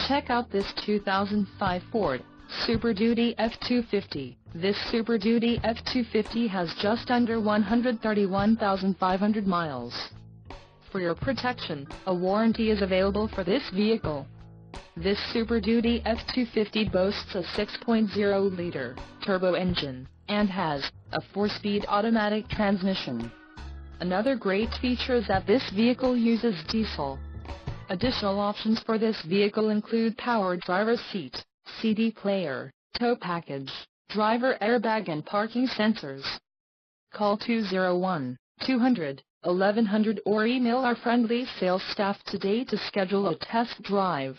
Check out this 2005 Ford Super Duty F-250. This Super Duty F-250 has just under 131,500 miles. For your protection, a warranty is available for this vehicle. This Super Duty F-250 boasts a 6.0-liter turbo engine, and has a 4-speed automatic transmission. Another great feature is that this vehicle uses diesel. Additional options for this vehicle include power driver's seat, CD player, tow package, driver airbag and parking sensors. Call 201-200-1100 or email our friendly sales staff today to schedule a test drive.